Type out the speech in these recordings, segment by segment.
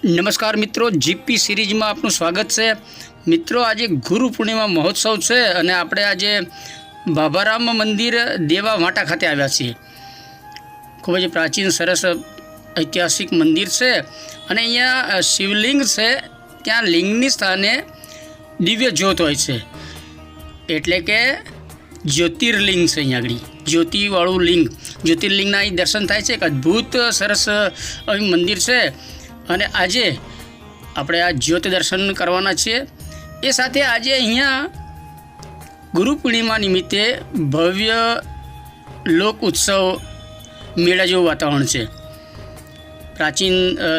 नमस्कार मित्रों, GP series में आपનું स्वागत है। मित्रों, आज गुरु पूर्णिमा महोत्सव है और આપણે આજે બાબારામ મંદિર દેવા વાંટા ખાતે આવ્યા છીએ। ખૂબ જ પ્રાચીન સરસ ઐતિહાસિક મંદિર છે અને અહીંયા શિવલિંગ છે। ત્યાં લિંગની સ્થાને દિવ્ય જ્યોત હોય છે, એટલે કે જ્યોતિર્લિંગ છે। અહીંયા આગળ જ્યોતિવાળું લિંગ, જ્યોતિર્લિંગના અહીં દર્શન થાય છે। એક અદ્ભુત સરસ મંદિર છે અને આજે આપણે આ જ્યોત દર્શન કરવાના છીએ। એ સાથે આજે અહીંયા ગુરુ પૂર્ણિમા નિમિત્તે ભવ્ય લોક उत्सव मेळा જેવું વાતાવરણ છે। પ્રાચીન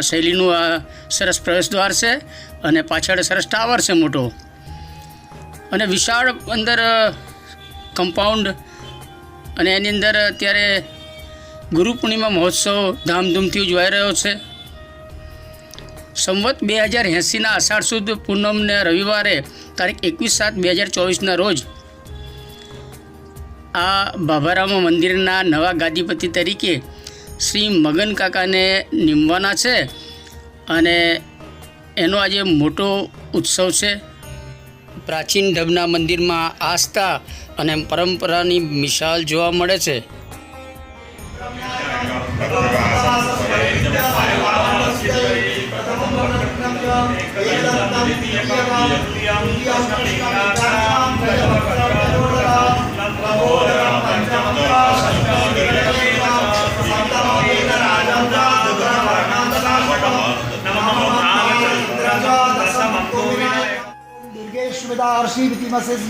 શૈલીનું આ સરસ પ્રવેશદ્વાર છે અને પાછળ સરસ ટાવર છે મોટો અને વિશાળ અંદર કમ્પાઉન્ડ અને એની અંદર અત્યારે ગુરુ પૂર્ણિમા મહોત્સવ ધામધૂમથી ઉજવાઈ રહ્યો છે। સંવત 2080 આષાઢ સુદ પૂનમને રવિવારે તારીખ 21/7/2024 રોજ આ બાબારામ મંદિરના નવા ગાદીપતિ તરીકે શ્રી મગન કાકાને નિમવાના છે અને એનો આજે મોટો ઉત્સવ છે। પ્રાચીન ઢબના મંદિરમાં આસ્થા અને પરંપરાની મિસાલ જોવા મળે છે।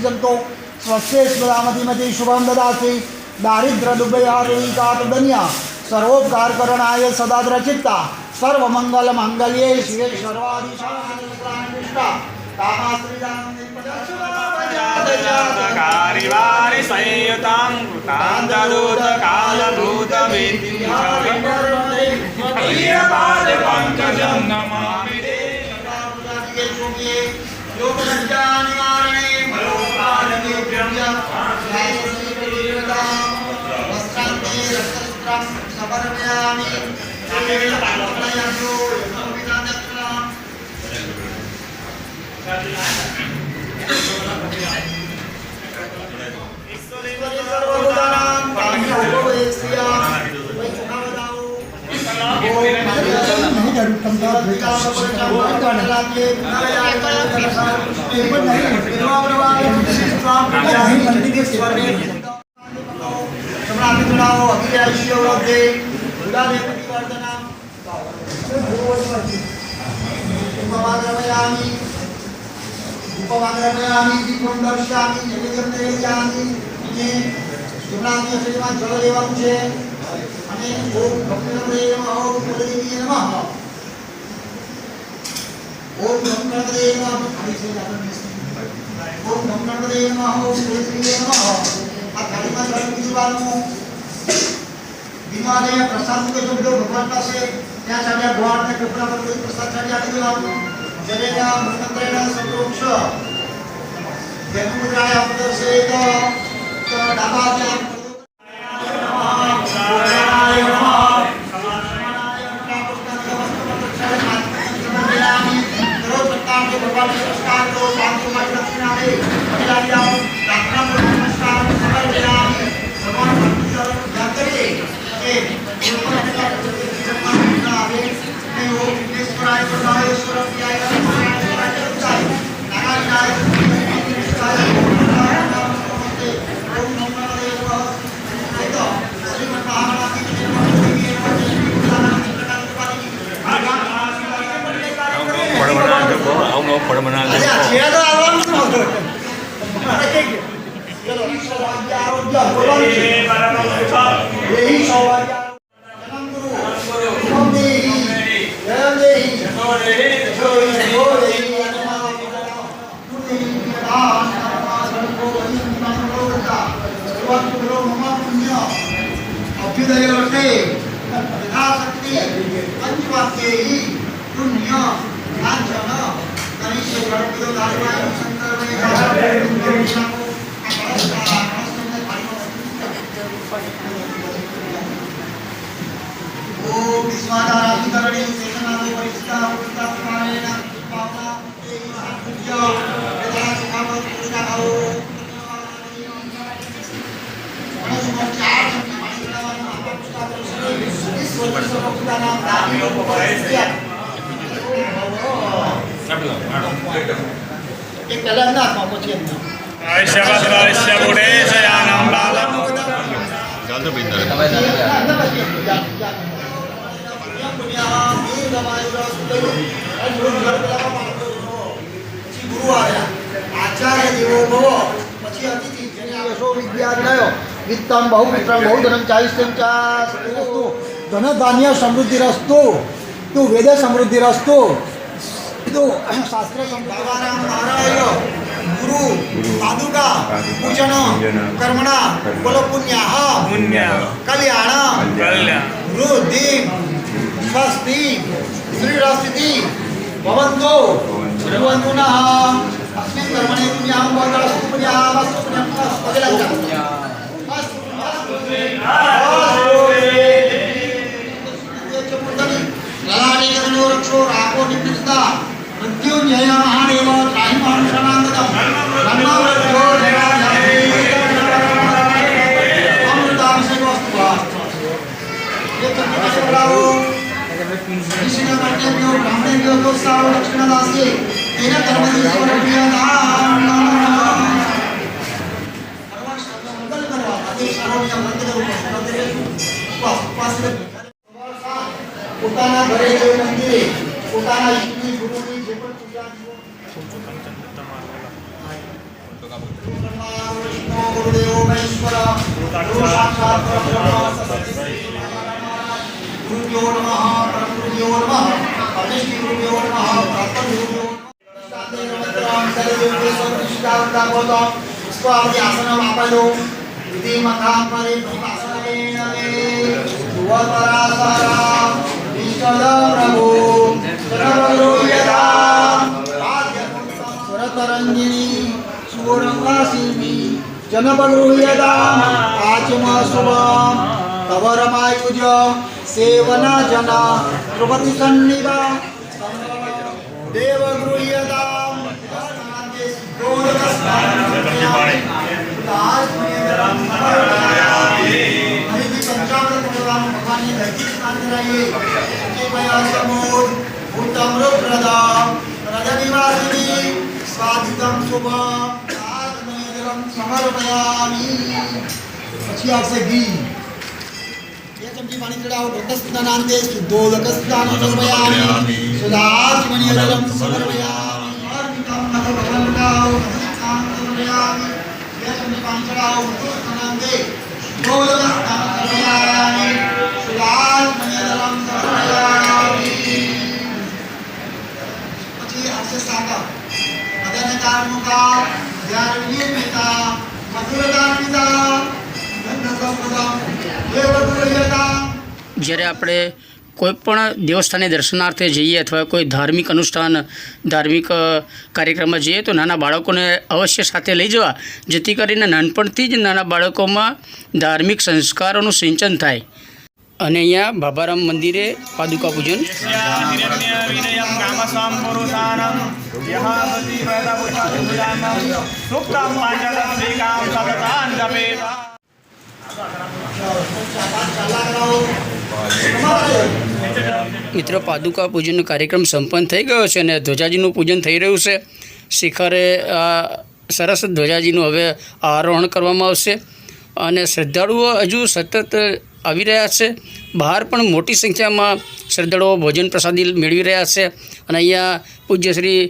जंतो स्वस्ते स्मदामतिमति शुभम ददाति दारिद्र दुर्भयादनिया सर्वोपकार करणाय सदाद्रचित्ता सर्वमंगल मंगल्ये शिवे सर्वादिशानिष्टा कारिवारि संयुतां कृतान्तरूत कालभूतवेदिं वीरपाद पंकजं नमामि लोकसंख्यानिवारणे मलोपालनिभ्यं वस्त्रान्ते रक्तसूत्रं समर्पयामि उपमाग्रमयामि दीपं दर्शयामि नैवेद्यं निवेदयामि जल लेવાનું છે અને ઓમ ગણપતये નમઃ ઓમ કુલદેવીએ નમઃ ઓમ ગણપતये નમઃ ઓમ ગણપતये નમઃ ઓમ કુલદેવીએ નમઃ। આ થાળીમાં જળ પીવાનું દિવાલે પ્રસાદ કે જો ભગવાન પાસે ત્યાં ચાલ્યા ગોળ ને કપડા પર કોઈ પ્રસાદ ચાલ્યા આપી દેવાનું। જનેના મંત્રેના સંતોષ દેવમુદ્રાય અપદર્શેત તો ડાબા अभ्युदय यथाशक्ति पंचवाक्ये पुण्य कांचन कनिष्ठ गणपति धारवाय शंकर ओम विश्वाधाराधिकरणे शेषनाथो એક પહેલા ના આપવા પછી એમના ગુરુ આવ્યા આચાર્ય દેવો ભવો પછી અતિથિ જેને યશો વિદ્યાર્થયો વિત્તમ બહુ મિત્રમ બહુ ધનમ ચાઈસ્યમ ચાસ્તુ ધન ધાન્ય સમૃદ્ધિ રસ્તુ તું વેદ સમૃદ્ધિ રસ્તુ તું શાસ્ત્ર સમૃદ્ધિ નારાયણ ગુરુ પાદુકા પૂજન કર્મણા બોલો પુણ્યાહ કલ્યાણ વૃદ્ધિ સ્વસ્તિ શ્રીરસ્તિ ભવન્તો શ્રીવંતુનઃ अस्मिन् कर्मणि पुण्यां भवतु पुण्यामस्तु ललाटेकरणो रक्षो राको निपृष्टा मृत्युञ्जय महादेव त्राहि मानुषानान्दतम् ब्रह्मवृद्धो अमृताभिषेकोऽस्तु ऋषिगणेभ्यो ब्राह्मणेभ्यो दोस्तारो दक्षिणदास्ये तेन कर्मणीश्वरप्रियदाम् પોતાના ઘરે જે મંદિરે પોતાના ઈષ્ટની ગુરુની જે પણ પૂજા ગુરુદેવો મહેશ્વર ગુરુ સાક્ષાત ગુરુભ્યો નમઃ પરમગુરુભ્યો નમઃ અધિષ્ઠિ ગુરુભ્યો નમઃ પ્રથમગુરુભ્યો આસન આપેલો વિધિ મથા પરે સુવપરાસરા વિષ્ણુ પ્રભુ સુરતરંજિની સુવરંગાસિની જનપગૃહ્યદામ આચમ શુભમ તવ રમાયુજ સેવના જના પ્રભતિ સન્નિધા દેવગૃહ્યદામ પછી આવશે ઘી બે ચમચી પાણી ચડાવો ઘટસ્નાનાંતે શુદ્ધોદક સ્નાન સમર્પયામિ સુદાચમણીય જલમ સમર્પયામિ અર્પિતમ નમો ભગવંતાઓ સ્નાન સમર્પયામિ બે ચમચી પાણી ચડાવો ઘટસ્નાનાંતે શુદ્ધોદક સ્નાન સમર્પયામિ સુદાચમણીય જલમ સમર્પયામિ પછી આવશે સાકર અદન કારમુકા ધ્યાન મેતા મધુરદાનિતા જ્યારે આપણે કોઈ પણ દેવસ્થાને દર્શનાર્થે જઈએ અથવા કોઈ ધાર્મિક અનુષ્ઠાન ધાર્મિક કાર્યક્રમમાં જઈએ તો નાના બાળકોને અવશ્ય સાથે લઈ જવા, જેથી કરીને નાનપણથી જ નાના બાળકોમાં ધાર્મિક સંસ્કારોનું સિંચન થાય. અને અહીંયા બાબારામ મંદિરે પાદુકા પૂજન મિત્રો, પાદુકા પૂજનનો કાર્યક્રમ સંપન્ન થઈ ગયો છે અને ધ્વજાજીનું પૂજન થઈ રહ્યું છે. શિખરે સરસ ધ્વજાજીનું હવે આરોહણ કરવામાં આવશે અને શ્રદ્ધાળુઓ હજુ સતત આવી રહ્યા છે. બહાર પણ મોટી સંખ્યામાં શ્રદ્ધાળુઓ ભોજન પ્રસાદી મેળવી રહ્યા છે. અને અહીંયા પૂજ્ય શ્રી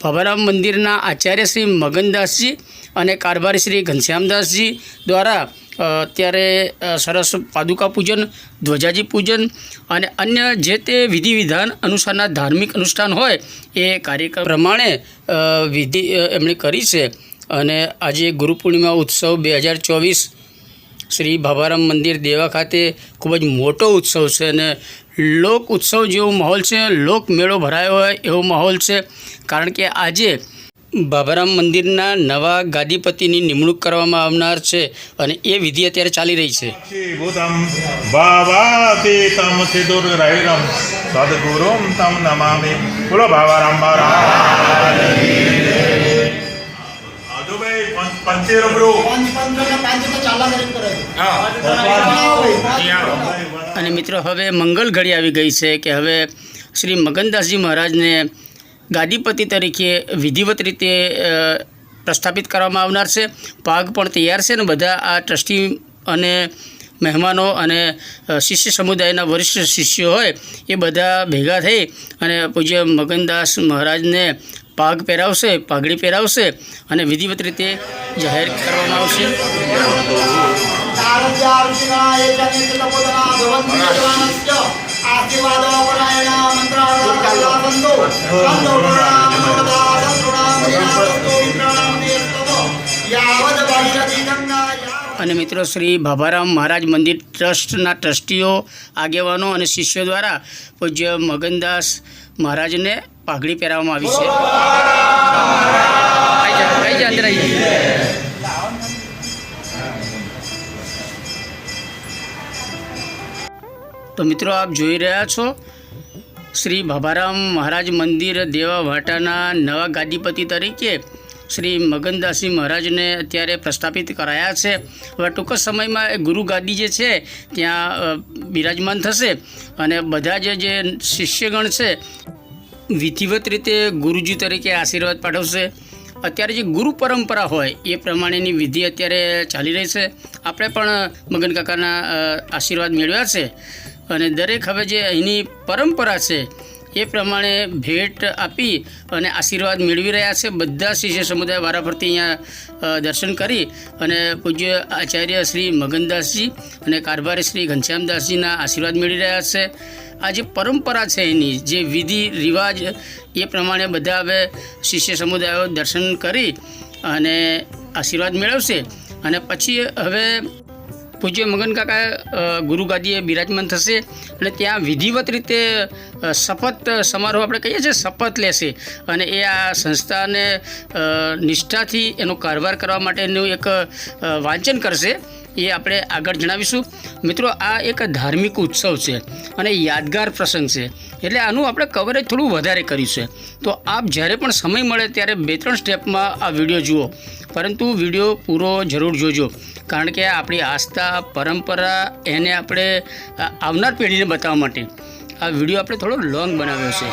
બાબારામ મંદિરના આચાર્ય શ્રી મગનદાસજી અને કારભારી શ્રી ઘનશ્યામદાસજી દ્વારા અત્યારે સરસ પાદુકા પૂજન, ધ્વજાજી પૂજન અને અન્ય જે તે વિધિ વિધાન અનુસારના ધાર્મિક અનુષ્ઠાન હોય એ કાર્યક્રમ પ્રમાણે વિધિ એમણે કરી છે. અને આજે ગુરુ પૂર્ણિમા ઉત્સવ 2024 શ્રી બાબારામ મંદિર દેવા ખાતે ખૂબ જ મોટો ઉત્સવ છે અને લોક ઉત્સવ જેવો માહોલ છે, લોક મેળો ભરાયો હોય એવો માહોલ છે. કારણ કે આજે બાબારામ મંદિરના નવા ગાદીપતિની નિમણૂક કરવામાં આવનાર છે અને એ વિધિ અત્યારે ચાલી રહી છે. ભૂતમ ભાવાતીતમ સિદુર્ગ્રહિરમ સદગુરુમ તમ નમામિ. બોલો બાબારામ મહારાજ. આજુભાઈ પંચે રબરો. પાંચ તો ચાલા કરીને કરે અને મિત્રો હવે મંગલ ઘડી આવી ગઈ છે કે હવે શ્રી મગનદાસજી મહારાજને ગાદીપતિ તરીકે વિધિવત રીતે પ્રસ્થાપિત કરવામાં આવનાર છે. પાગ પણ તૈયાર છે ને બધા આ ટ્રસ્ટી અને મહેમાનો અને શિષ્ય સમુદાયના વરિષ્ઠ શિષ્યો હોય એ બધા ભેગા થઈ અને પૂજ્ય મગનદાસ મહારાજને પાગ પહેરાવશે, પાઘડી પહેરાવશે અને વિધિવત રીતે જાહેર કરવામાં આવશે. અને મિત્રો શ્રી બાબારામ મહારાજ મંદિર ટ્રસ્ટના ટ્રસ્ટીઓ, આગેવાનો અને શિષ્યો દ્વારા પૂજ્ય મગનદાસ મહારાજને પાઘડી પહેરાવવામાં આવી છે. આઈ જા અંદર આઈ જા. તો મિત્રો આપ જોઈ રહ્યા છો શ્રી બાબારામ મહારાજ મંદિર દેવાભાટાના નવા ગાદીપતિ તરીકે શ્રી મગનદાસજી મહારાજને અત્યારે પ્રસ્થાપિત કરાયા છે. હવે ટૂંક જ સમયમાં એ ગુરુ ગાદી જે છે ત્યાં બિરાજમાન થશે અને બધા જે શિષ્યગણ છે વિધિવત રીતે ગુરુજી તરીકે આશીર્વાદ પાઠવશે. અત્યારે જે ગુરુ પરંપરા હોય એ પ્રમાણેની વિધિ અત્યારે ચાલી રહી છે. આપણે પણ મગન કાકાના આશીર્વાદ મેળવ્યા છે અને દરેક હવે જે અહીંની પરંપરા છે એ પ્રમાણે ભેટ આપી અને આશીર્વાદ મેળવી રહ્યા છે. બધા શિષ્ય સમુદાય વારાફરતી અહીંયા દર્શન કરી અને પૂજ્ય આચાર્ય શ્રી મગનદાસજી અને કારભારી શ્રી ઘનશ્યામદાસજીના આશીર્વાદ મેળવી રહ્યા છે. આ જે પરંપરા છે એની જે વિધિ રિવાજ એ પ્રમાણે બધા હવે શિષ્ય સમુદાયો દર્શન કરી અને આશીર્વાદ મેળવશે અને પછી હવે પૂજ્ય મગન કાકા ગુરુગાદીએ બિરાજમાન થશે અને ત્યાં વિધિવત રીતે શપથ સમારોહ આપણે કહીએ છીએ શપથ લેશે અને એ આ સંસ્થાને નિષ્ઠાથી એનો કારભાર કરવા માટેનું એક વાંચન કરશે. એ આપણે આગળ જણાવીશું. મિત્રો આ એક ધાર્મિક ઉત્સવ છે અને યાદગાર પ્રસંગ છે એટલે આનું આપણે કવરેજ થોડું વધારે કર્યું છે. તો આપ જ્યારે પણ સમય મળે ત્યારે 2-3 સ્ટેપમાં આ વિડીયો જુઓ, પરંતુ વિડીયો પૂરો જરૂર જોજો કારણ કે આપણી આસ્થા પરંપરા એને આપણે આવનાર પેઢીને બતાવવા માટે આ વિડીયો આપણે થોડો લોંગ બનાવ્યો છે.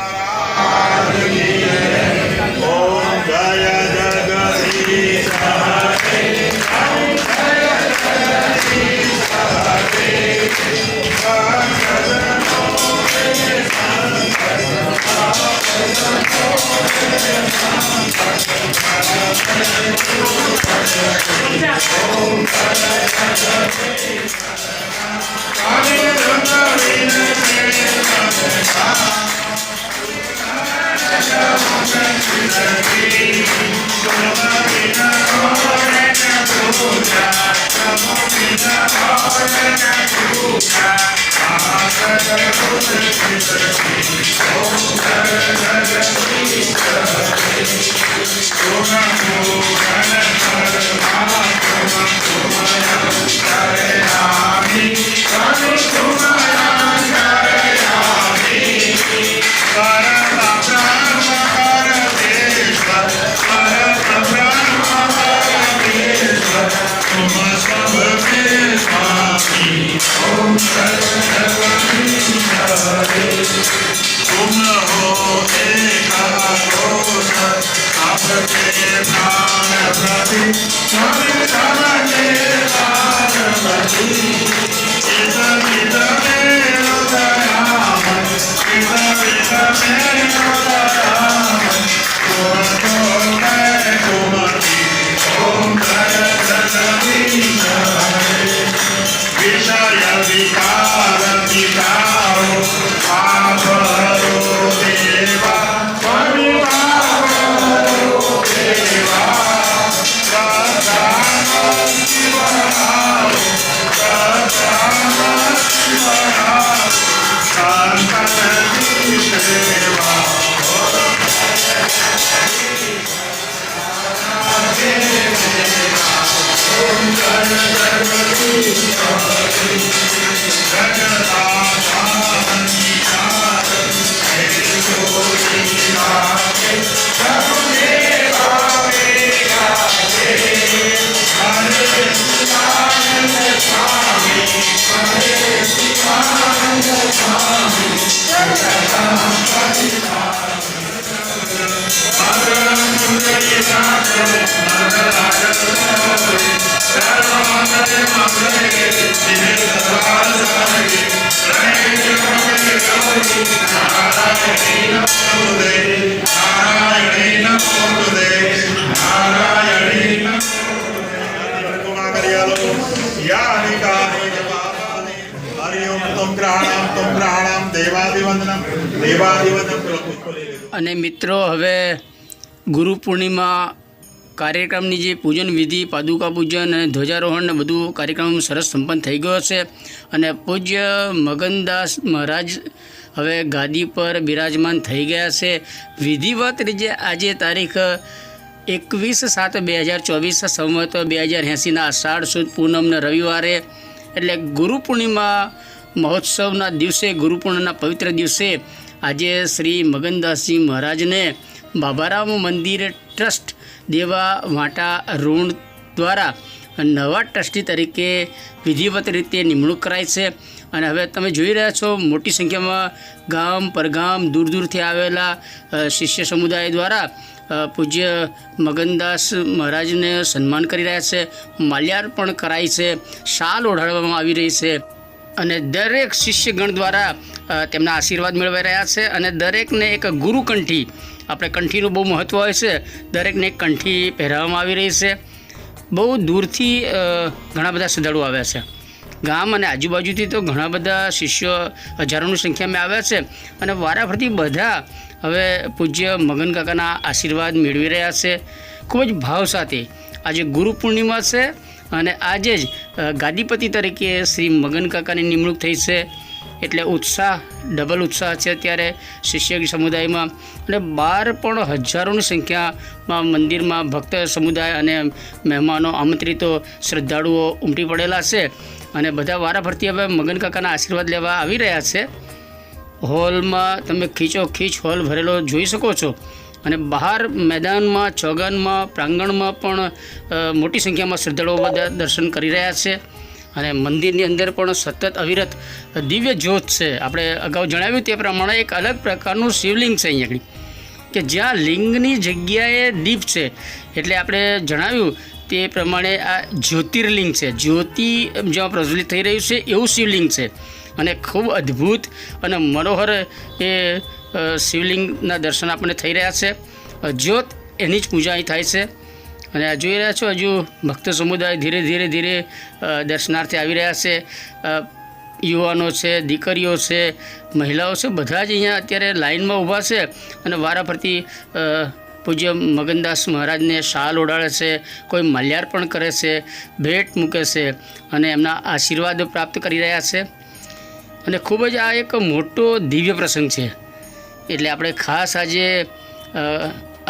Swami ગ્રહણમ તુમ ગ્રહણમ દેવાદિવંદનમ દેવાદિવંદનમ પેલો પુષ્પ લઈ લેજો. અને મિત્રો હવે ગુરુ પૂર્ણિમા કાર્યક્રમની જે પૂજન વિધિ, પાદુકા પૂજન અને ધ્વજારોહણ ને બધું કાર્યક્રમ સરસ સંપન્ન થઈ ગયો છે. અને પૂજ્ય મગનદાસ મહારાજ હવે ગાદી પર બિરાજમાન થઈ ગયા છે. વિધિવત રીતે આજે તારીખ 21/7/2024 સંવત 2080ના અષાઢ સુદ પૂનમના રવિવારે એટલે ગુરુ પૂર્ણિમા મહોત્સવના દિવસે, ગુરુ પૂર્ણિમાના પવિત્ર દિવસે આજે શ્રી મગનદાસજી મહારાજને બાબારામ મંદિર ટ્રસ્ટ દેવા વાંટા રોડ દ્વારા નવા ટ્રસ્ટી તરીકે વિધિવત રીતે નિમણૂક કરાઈ છે. અને હવે તમે જોઈ રહ્યા છો મોટી સંખ્યામાં ગામ પરગામ દૂર દૂરથી આવેલા શિષ્ય સમુદાય દ્વારા પૂજ્ય મગનદાસ મહારાજને સન્માન કરી રહ્યા છે. માલ્યાર્પણ કરાય છે, શાલ ઓઢાડવામાં આવી રહી છે અને દરેક શિષ્યગણ દ્વારા તેમના આશીર્વાદ મેળવાઈ રહ્યા છે. અને દરેકને એક ગુરુકંઠી, આપણે કંઠીનું બહુ મહત્ત્વ હોય છે, દરેકને એક કંઠી પહેરાવવામાં આવી રહી છે. બહુ દૂરથી ઘણા બધા શ્રદ્ધાળુઓ આવ્યા છે. ગામ અને આજુબાજુથી તો ઘણા બધા શિષ્યો હજારોની સંખ્યામાં આવ્યા છે. અને વારાફરતી બધા હવે પૂજ્ય મગન કાકાના આશીર્વાદ મેળવી રહ્યા છે. ખૂબ જ ભાવ સાથે આજે ગુરુ પૂર્ણિમા છે અને આજે જ ગાદીપતિ તરીકે શ્રી મગન કાકાની નિમણૂક થઈ છે. એટલે ઉત્સાહ, ડબલ ઉત્સાહ છે અત્યારે શિષ્ય સમુદાયમાં. અને બહાર પણ હજારોની સંખ્યામાં મંદિરમાં ભક્ત સમુદાય અને મહેમાનો, આમંત્રિતો શ્રદ્ધાળુઓ ઉમટી પડેલા છે. અને બધા વારાફરતી હવે મગન કાકાના આશીર્વાદ લેવા આવી રહ્યા છે. હોલમાં તમે ખીચોખીચ હોલ ભરેલો જોઈ શકો છો. અને બહાર મેદાનમાં, ચોગાનમાં, પ્રાંગણમાં પણ મોટી સંખ્યામાં શ્રદ્ધાળુઓ બધા દર્શન કરી રહ્યા છે. અને મંદિરની અંદર પણ સતત અવિરત દિવ્ય જ્યોત છે. આપણે અગાઉ જણાવ્યું તે પ્રમાણે એક અલગ પ્રકારનું શિવલિંગ છે અહીંયા આગળ, કે જ્યાં લિંગની જગ્યાએ દીપ છે. એટલે આપણે જણાવ્યું તે પ્રમાણે આ જ્યોતિર્લિંગ છે. જ્યોતિ જ્યાં પ્રજ્વલિત થઈ રહ્યું છે એવું શિવલિંગ છે. અને ખૂબ અદ્ભુત અને મનોહર એ શિવલિંગના દર્શન આપણને થઈ રહ્યા છે. જ્યોત એની જ પૂજા અહીં થાય છે. અને આ જોઈ રહ્યા છો હજુ ભક્ત સમુદાય ધીરે ધીરે ધીરે દર્શનાર્થે આવી રહ્યા છે. યુવાનો છે, દીકરીઓ છે, મહિલાઓ છે, બધા જ અહીંયા અત્યારે લાઇનમાં ઊભા છે. અને વારાફરતી પૂજ્ય મગનદાસ મહારાજને શાલ ઓઢાડે છે, કોઈ માલ્યાર્પણ કરે છે, ભેટ મૂકે છે અને એમના આશીર્વાદ પ્રાપ્ત કરી રહ્યા છે. અને ખૂબ જ આ એક મોટો દિવ્ય પ્રસંગ છે. એટલે આપણે ખાસ આજે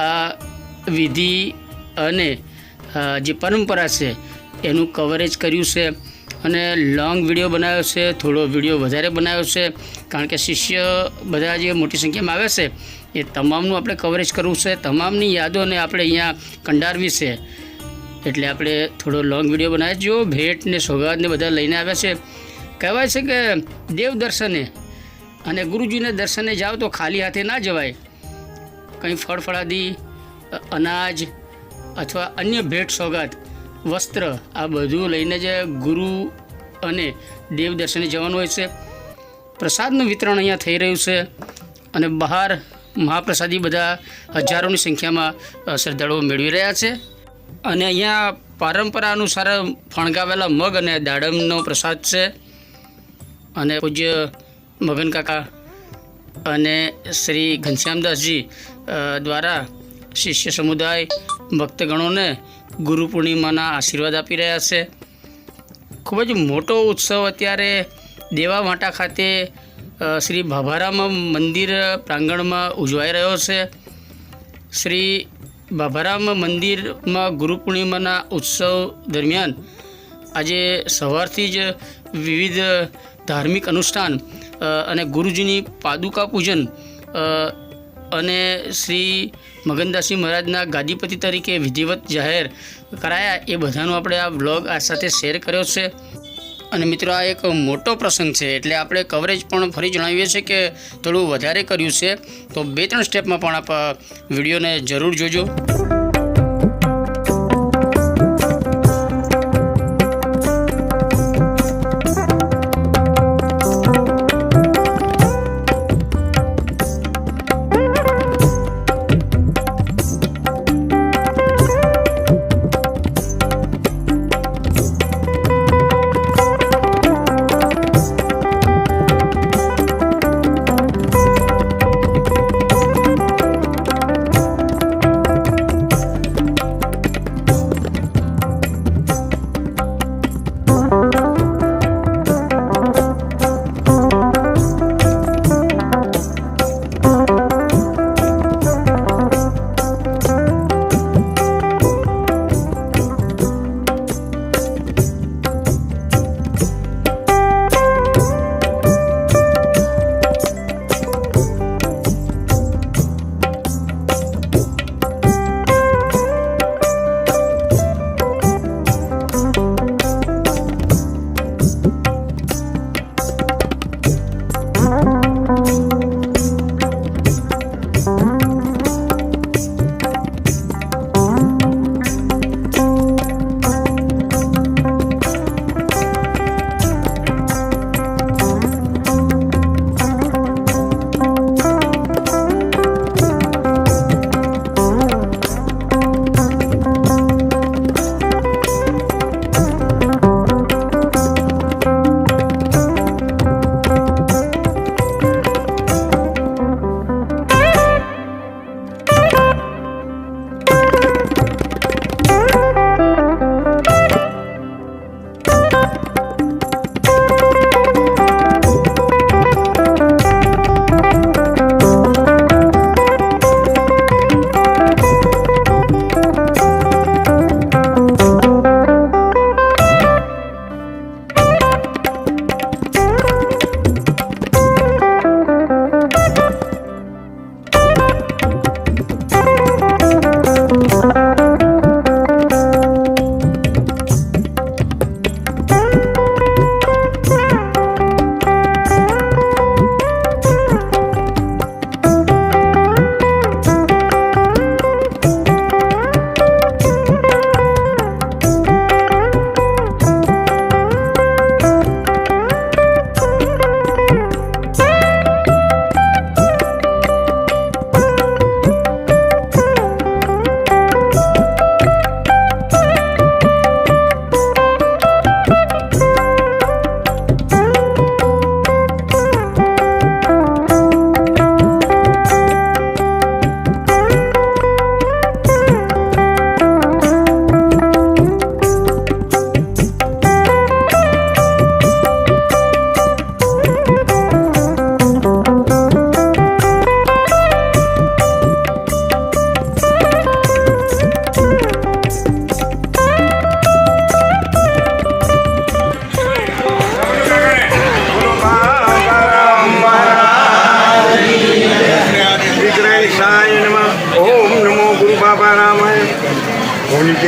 આ વિધિ અને જે પરંપરા છે એનું કવરેજ કર્યું છે. અને લોંગ વિડીયો બનાવ્યો છે, થોડો વિડીયો વધારે બનાવ્યો છે, કારણ કે શિષ્ય બધા જે મોટી સંખ્યામાં આવે છે એ તમામનું આપણે કવરેજ કરવું છે. તમામની યાદોને આપણે અહીંયા કંડારવી છે. એટલે આપણે થોડો લોંગ વિડીયો બનાવ્યો. જો ભેટ ને સોગાદને બધા લઈને આવ્યા છે. કહેવાય છે કે દેવ દર્શને અને ગુરુજીને દર્શને જાઓ તો ખાલી હાથે ના જવાય. કંઈ ફળફળાદી, અનાજ અથવા અન્ય ભેટ સોગાદ, વસ્ત્ર, આ બધું લઈને જ ગુરુ અને દેવ દર્શને જવાનું હોય છે. પ્રસાદનું વિતરણ અહીંયા થઈ રહ્યું છે. અને બહાર મહાપ્રસાદી બધા હજારોની સંખ્યામાં શ્રદ્ધાળુઓ મેળવી રહ્યા છે. અને અહીંયા પરંપરા અનુસાર ફણગાવેલા મગ અને દાડમનો પ્રસાદ છે. અને પૂજ્ય મગન કાકા અને શ્રી ઘનશ્યામદાસજી દ્વારા શિષ્ય સમુદાય ભક્તગણોને ગુરુ પૂર્ણિમાના આશીર્વાદ આપી રહ્યા છે. ખૂબ જ મોટો ઉત્સવ અત્યારે દેવા વાંટા ખાતે શ્રી બાબારામ મંદિર પ્રાંગણમાં ઉજવાઈ રહ્યો છે. શ્રી બાબારામ મંદિરમાં ગુરુ પૂર્ણિમાના ઉત્સવ દરમિયાન આજે સવારથી જ વિવિધ ધાર્મિક અનુષ્ઠાન અને ગુરુજીની પાદુકા પૂજન અને શ્રી મગનદાસજી મહારાજના ગાદીપતિ તરીકે વિધિવત જાહેર કરાયા, એ બધાનો આપણે આ વ્લોગ આ સાથે શેર કર્યો છે. અને મિત્રો આ એક મોટો પ્રસંગ છે એટલે આપણે કવરેજ પણ ફરી જણાવીએ છીએ કે થોડું વધારે કર્યું છે. તો 2-3 સ્ટેપમાં પણ આપ વિડીયોને જરૂર જોજો.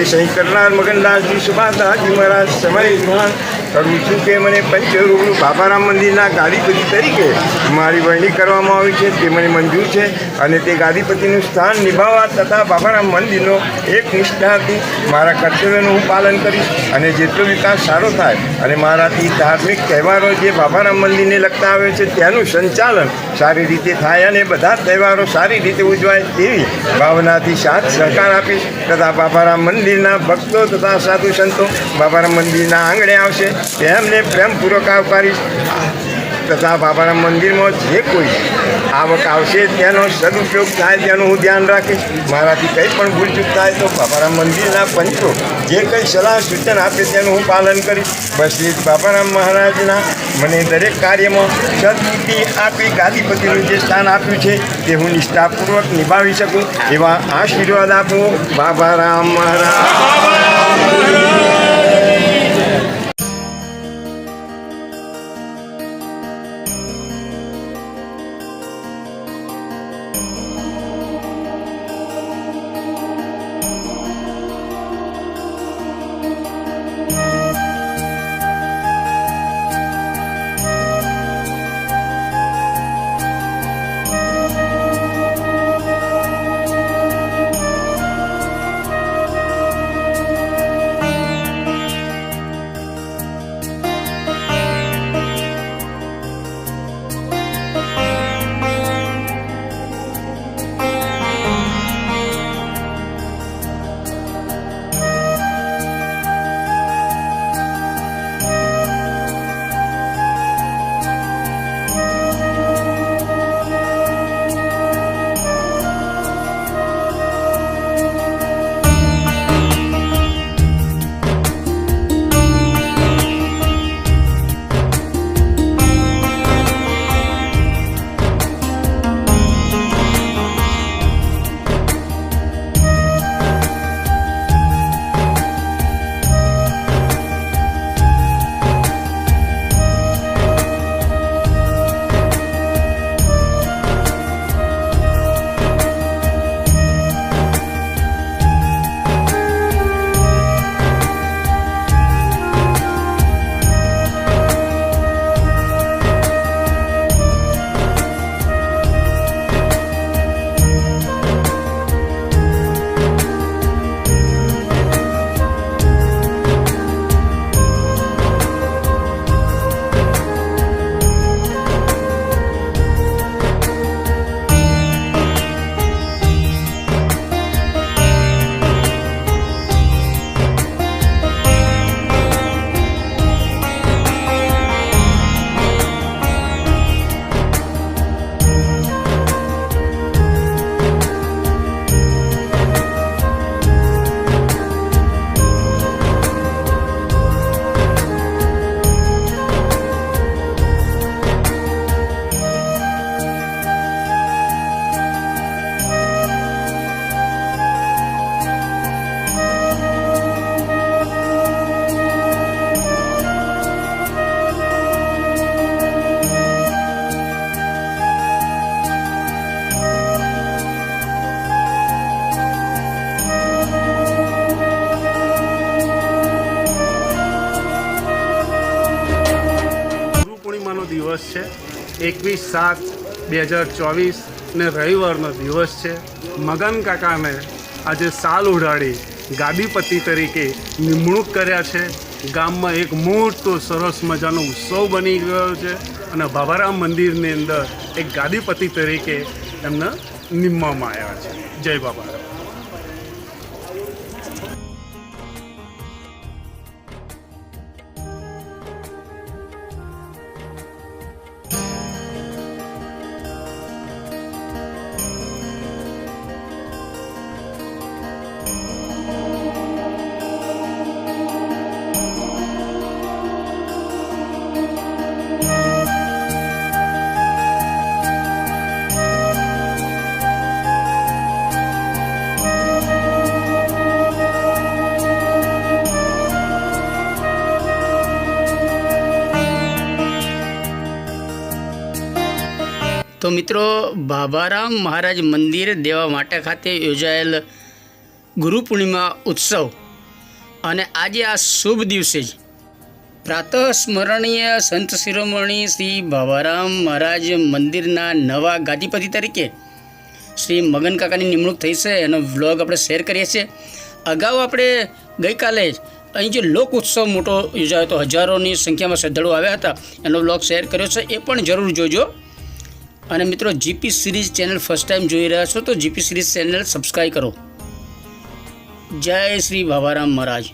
સહી કરનાર મગનદાસજી સુભાષદાસજી મહારાજ સમય ભાન કરું છું કે મને પંચરૂપનું બાબારામ મંદિરના ગાદીપતિ તરીકે મારી વરણી કરવામાં આવી છે તે મને મંજૂર છે અને તે ગાદીપતિનું સ્થાન નિભાવવા તથા બાબારામ મંદિરનો એક નિષ્ઠાથી મારા કર્તવ્યનું હું પાલન કરીશ અને જેટલો વિકાસ સારો થાય અને મારાથી ધાર્મિક તહેવારો જે બાબારામ મંદિરને લગતા આવે છે તેનું સંચાલન સારી રીતે થાય અને બધા તહેવારો સારી રીતે ઉજવાય તેવી ભાવનાથી સાથ સહકાર આપીશ તથા બાબારામ મંદિરના ભક્તો તથા સાધુ સંતો બાબારામ મંદિરના આંગણે આવશે તેમને પ્રેમપૂર્વક આવકારીશ તથા બાબારામ મંદિરમાં જે કોઈ આવક આવશે તેનો સદુપયોગ થાય તેનું હું ધ્યાન રાખીશ મારાથી કંઈ પણ ભૂલચૂક થાય તો બાબારામ મંદિરના પંચો જે કંઈ સલાહ સૂચન આપે તેનું હું પાલન કરીશ બસ એ જ બાબારામ મહારાજના મને દરેક કાર્યમાં સદબુદ્ધિ આપી ગાદીપતિનું જે સ્થાન આપ્યું છે તે હું નિષ્ઠાપૂર્વક નિભાવી શકું એવા આશીર્વાદ આપો બાબારામ મહારાજ। દિવસ છે 21/7/2024 ને રવિવારનો દિવસ છે। મગન કાકાને આજે સાલ ઉડાડી ગાદીપતિ તરીકે નિમણૂક કર્યા છે। ગામમાં એક મોટો સરસ મજાનો ઉત્સવ બની ગયો છે અને બાબારામ મંદિરની અંદર એક ગાદીપતિ તરીકે એમને નિમવામાં આવ્યા છે। જય બાબારામ। તો મિત્રો, બાબારામ મહારાજ મંદિર દેવા વાંટા ખાતે યોજાયેલ ગુરુ પૂર્ણિમા ઉત્સવ અને આજે આ શુભ દિવસે જ પ્રાતઃ સ્મરણીય સંત શિરોમણી શ્રી ભાવારામ મહારાજ મંદિરના નવા ગાદીપતિ તરીકે શ્રી મગન કાકાની નિમણૂક થઈ છે એનો વ્લોગ આપણે શેર કરીએ છીએ. અગાઉ આપણે ગઈકાલે જ અહીં જે લોક ઉત્સવ મોટો યોજાયો હતો, હજારોની સંખ્યામાં શ્રદ્ધાળુઓ આવ્યા હતા, એનો વ્લોગ શેર કર્યો છે, એ પણ જરૂર જોજો. અને મિત્રો, GP series channel first time જોઈ રહ્યા છો તો જીપી સિરીઝ ચેનલ સબસ્ક્રાઈબ કરો. જય શ્રી ભાવારામ મહારાજ.